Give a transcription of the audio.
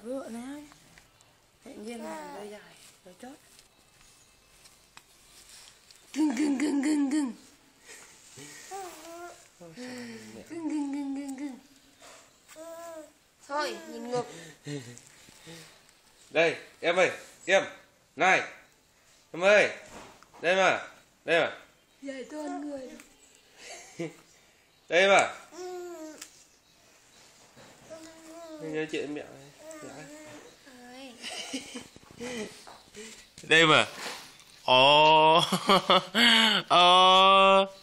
vựa này tự nhiên là dây dài rồi chót gừng gừng gừng gừng gừng gừng gừng gừng gừng gừng thôi nhìn ngược đây em ơi em này em ơi đây mà dài toàn người đây mà nhớ chuyện mẹ đây mà ồ ồ